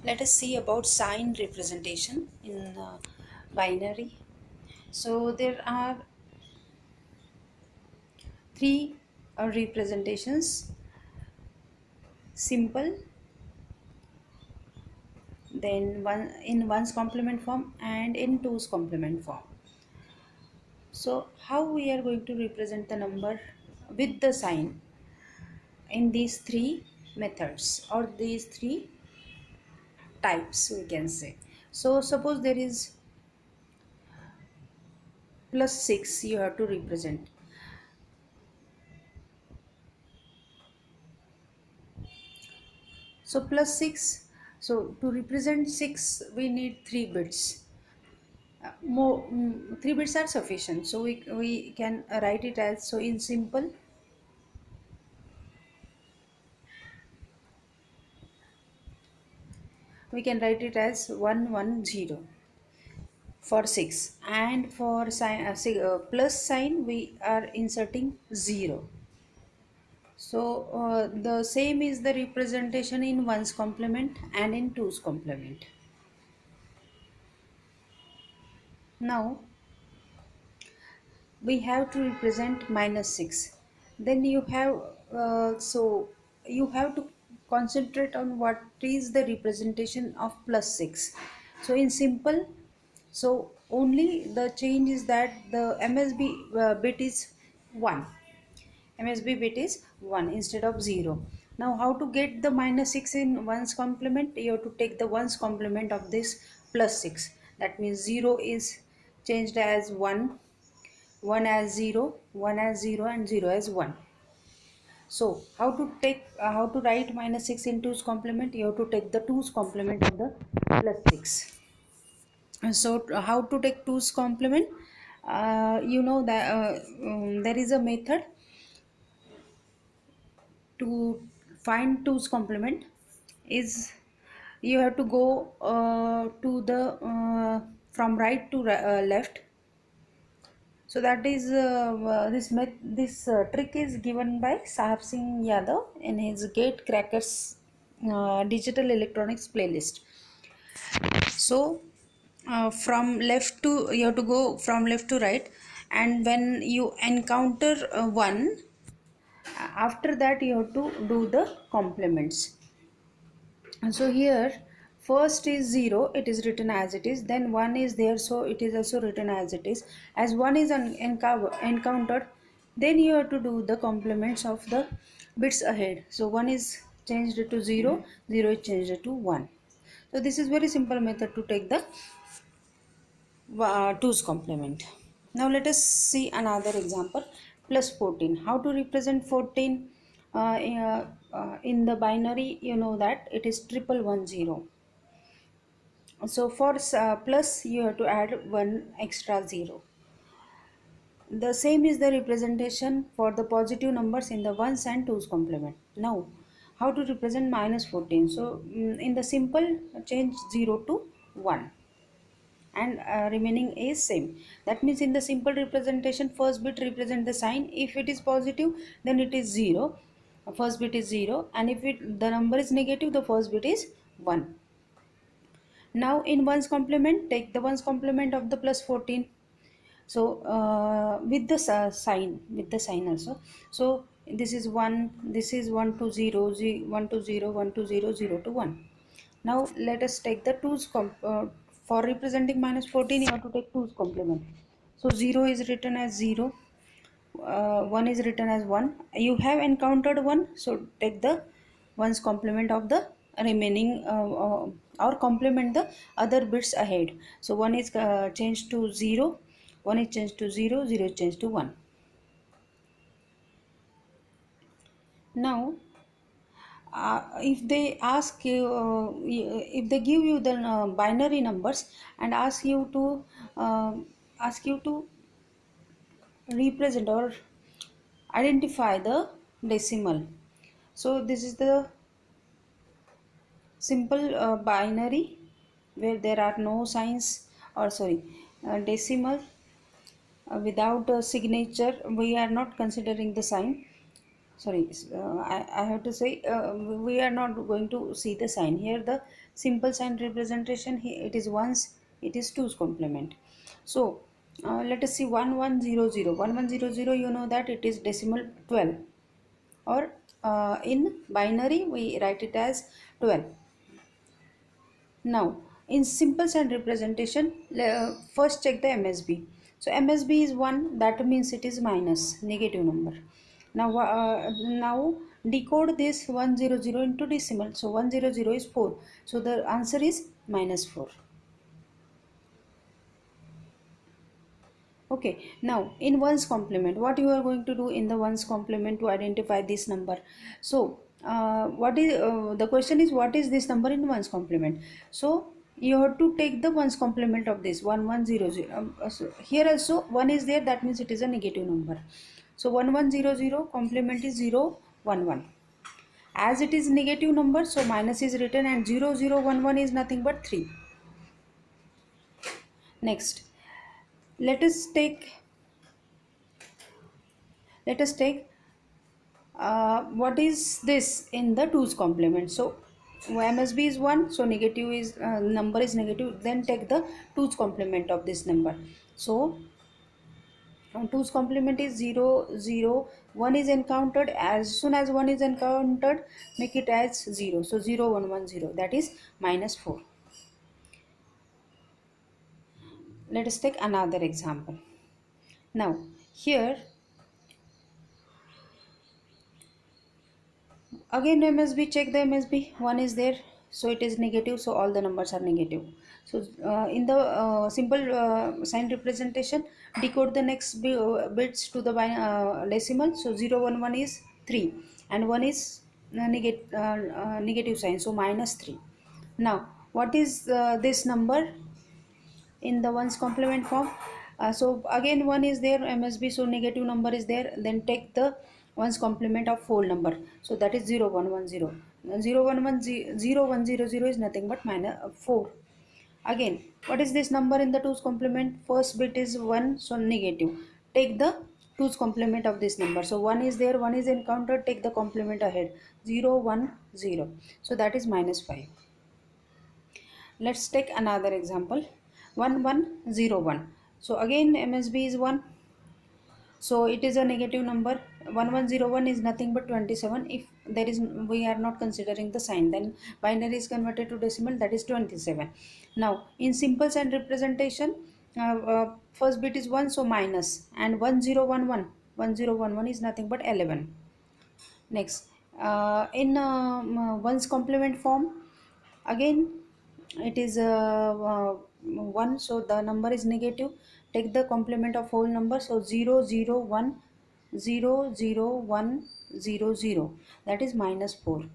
Let us see about sign representation in binary. So there are three representations: simple, then one in one's complement form, and in two's complement form. So how we are going to represent the number with the sign in these three methods, or these three types, we can say. So suppose there is plus 6, you have to represent. So plus 6, so to represent 6 we need 3 bits. More 3 bits are sufficient, so we can write it as, so in simple, we can write it as 110 for 6, and for sign plus sign we are inserting 0. So the same is the representation in one's complement and in two's complement. Now we have to represent minus 6. Then you have you have to concentrate on what is the representation of plus 6. So in simple, so only the change is that the MSB bit is 1. MSB bit is 1 instead of 0. Now how to get the minus 6 in one's complement? You have to take the one's complement of this plus 6. That means 0 is changed as 1, 1 as 0, 1 as 0, and 0 as 1. So how to write minus 6 in 2's complement? You have to take the 2's complement of the plus 6. And so how to take 2's complement? You know that there is a method to find 2's complement. Is you have to go to the from right to left. So that is this trick is given by Sahab Singh Yadav in his Gate Crackers digital electronics playlist. So from left to, you have to go from left to right, and when you encounter one, after that you have to do the complements. And so here first is 0, it is written as it is, then 1 is there, so it is also written as it is. As 1 is encountered, then you have to do the complements of the bits ahead. So 1 is changed to 0, 0 is changed to 1. So this is very simple method to take the 2's complement. Now let us see another example, plus 14. How to represent 14 in the binary? You know that it is 1110. So for plus you have to add one extra 0. The same is the representation for the positive numbers in the ones and twos complement. Now how to represent minus 14? So in the simple, change 0 to 1, and remaining is same. That means in the simple representation, first bit represent the sign. If it is positive, then it is 0, first bit is 0, and if the number is negative, the first bit is 1. Now in one's complement, take the one's complement of the plus 14. So with the sign also. So this is 1, this is 1 to 0, 1 to 0, 1 to 0, 0 to 1. Now let us take the for representing minus 14, you have to take 2's complement. So 0 is written as 0, 1 is written as 1. You have encountered 1, so take the 1's complement of the remaining or complement the other bits ahead. So 1 is changed to 0, 1 is changed to 0, 0 is changed to 1. Now if they ask you, if they give you the binary numbers and uh, ask you to represent or identify the decimal. So this is the simple binary where there are no signs, or sorry, decimal without a signature. We are not considering the sign. sorry, I have to say, we are not going to see the sign here. The simple sign representation here, it is ones, it is two's complement. So let us see 1100. 1100, you know that it is decimal 12, or in binary we write it as 12. Now, in simple sign representation, first check the MSB. So MSB is 1, that means it is minus, negative number. Now decode this 100 into decimal. So 100 is 4. So the answer is minus 4. Okay, now in ones complement, what you are going to do in the ones complement to identify this number? So, what is the question is, what is this number in ones complement? So you have to take the ones complement of this 1100. So here also one is there, that means it is a negative number. So 1100 complement is 011. As it is negative number, so minus is written, and 0011 is nothing but 3. Next, let us take let us take what is this in the two's complement. So MSB is 1, so negative is number is negative, then take the two's complement of this number. So two's complement is 0 0. 1 is encountered, as soon as 1 is encountered, make it as 0. So 0110, that is minus 4. Let us take another example. Now here again MSB, check the MSB. 1 is there, so it is negative, so all the numbers are negative. So in the simple sign representation, decode the next bits to the decimal. So 011 is 3, and 1 is negative sign, so minus 3. Now what is this number in the ones complement form? So again 1 is there, MSB, so negative number is there, then take the ones complement of whole number, so that is 0110. 0110 is nothing but minus 4. Again, what is this number in the two's complement? First bit is 1, so negative, take the two's complement of this number. So 1 is there, 1 is encountered, take the complement ahead, 010, so that is minus 5. Let's take another example, 1101. So again MSB is 1, so it is a negative number. 1101 is nothing but 27. If there is, we are not considering the sign, then binary is converted to decimal, that is 27. Now in simple sign representation, first bit is 1, so minus, and 1011 is nothing but 11. Next, in one's complement form, again it is 1, so the number is negative, take the complement of whole number, so 001 00100, that is minus 4.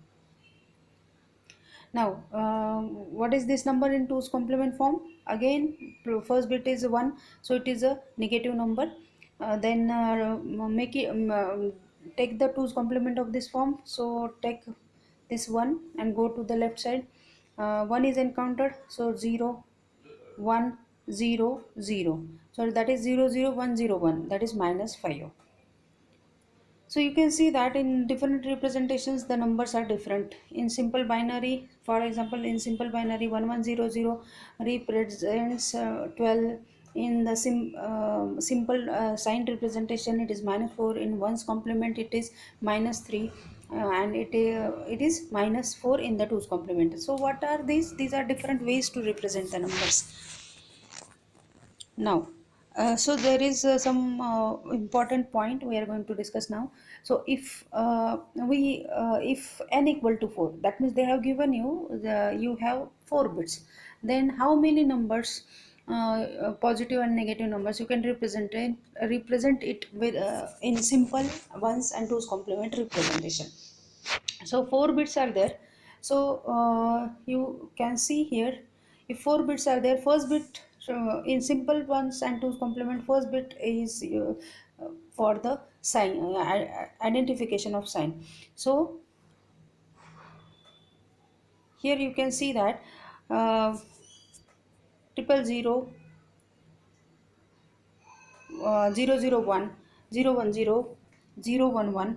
Now what is this number in two's complement form? Again first bit is 1, so it is a negative number. Then make it take the two's complement of this form, so take this 1 and go to the left side. 1 is encountered, so 0 1 0 0, so that is 00101, that is minus 5. So you can see that in different representations the numbers are different. In simple binary, for example, in simple binary 1100 represents 12. In the simple signed representation it is minus 4. In one's complement it is minus 3, and it is minus 4 in the two's complement. So what are these? These are different ways to represent the numbers. Now so there is some important point we are going to discuss now. So if n equal to 4, that means they have given you you have 4 bits, then how many numbers, positive and negative numbers, you can represent it with in simple ones and twos complement representation. So 4 bits are there. So you can see here, if 4 bits are there, first bit, in simple ones and twos complement, first bit is for the sign, identification of sign. So here you can see that triple zero, 001 010 011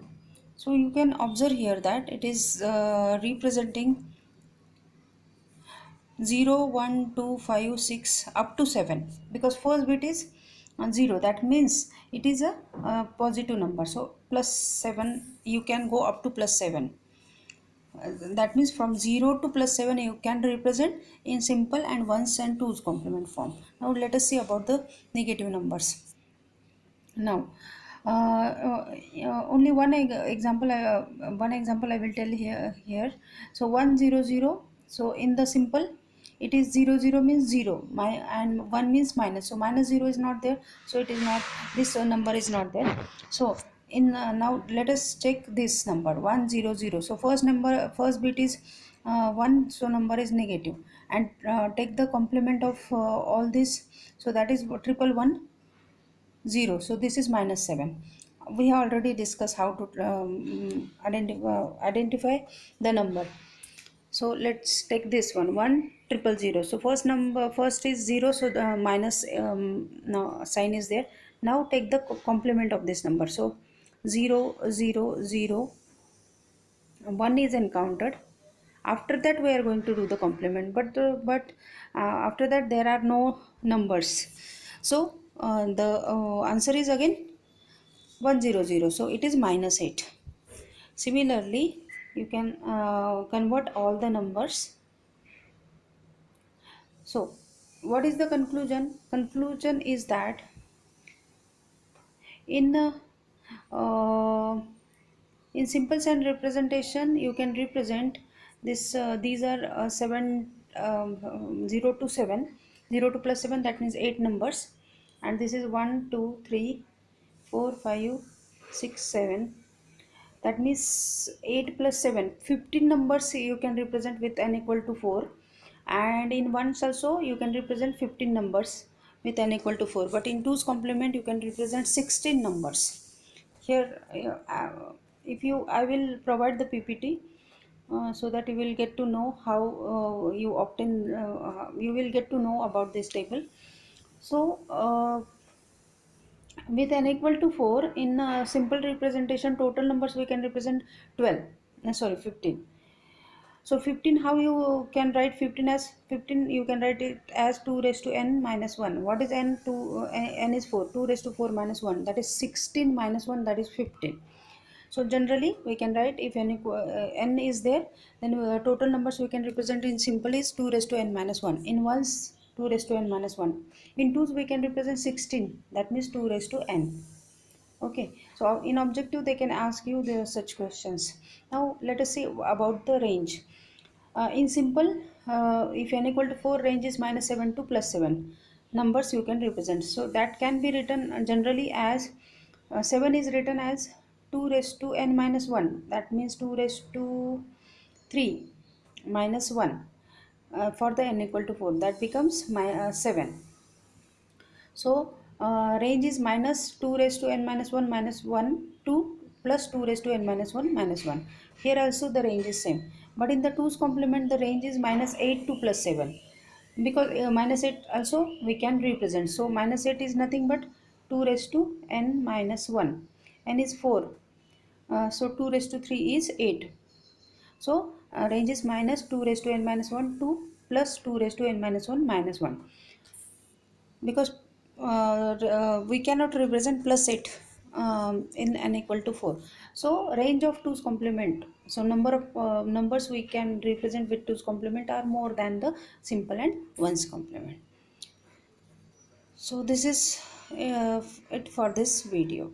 So you can observe here that it is representing 0, 1, 2, 5, 6 up to 7, because first bit is 0, that means it is a positive number. So plus 7, you can go up to plus 7. That means from 0 to plus 7 you can represent in simple and ones and twos complement form. Now let us see about the negative numbers. Now only one example I will tell here. So 100, so in the simple it is 00 means 0, and 1 means minus, so minus 0 is not there, so it is not, this number is not there. So in now let us check this number 100. So first bit is 1, so number is negative, and take the complement of all this, so that is triple one 0, so this is minus 7. We have already discussed how to identify the number. So let's take this one 1 0 0 0. So first is 0, so the minus no, sign is there. Now take the complement of this number. So 0 0 0, 1 is encountered. After that we are going to do the complement, but after that there are no numbers. So the answer is again 100, so it is minus 8. Similarly, you can convert all the numbers. So what is the conclusion is that in uh, in simple sign representation you can represent this, these are 7, 0 to 7, 0 to plus 7, that means 8 numbers, and this is 1 2 3 4 5 6 7, that means 8 plus 7, 15 numbers you can represent with n equal to 4, and in ones also you can represent 15 numbers with n equal to 4, but in twos complement you can represent 16 numbers. Here if you I will provide the ppt, so that you will get to know how you obtain, you will get to know about this table. So with n equal to 4, in simple representation total numbers we can represent 12, sorry 15. So 15, how you can write 15 as 15, you can write it as 2 raised to n minus 1. What is n? 2 n is 4, 2 raised to 4 minus 1, that is 16, minus 1, that is 15. So generally we can write, if n is there, then total numbers we can represent in simple is 2 raised to n minus 1. In ones 2 raised to n minus 1. In twos we can represent 16, that means 2 raised to n. Okay, so in objective they can ask you the such questions. Now let us see about the range. In simple, if n equal to 4, range is minus 7 to plus 7 numbers you can represent. So that can be written generally as 7 is written as 2 raised to n minus 1, that means 2 raised to 3 minus 1, for the n equal to 4, that becomes 7. So range is minus 2 raised to n minus 1 minus 1 to plus 2 raised to n minus 1 minus 1. Here also the range is same. But in the 2's complement the range is minus 8 to plus 7. Because minus 8 also we can represent. So minus 8 is nothing but 2 raised to n minus 1. N is 4. So 2 raised to 3 is 8. So range is minus 2 raised to n minus 1 to plus 2 raised to n minus 1 minus 1, because we cannot represent plus 8 in n equal to 4. So range of 2's complement, so number of numbers we can represent with 2's complement are more than the simple and ones complement. So this is it for this video.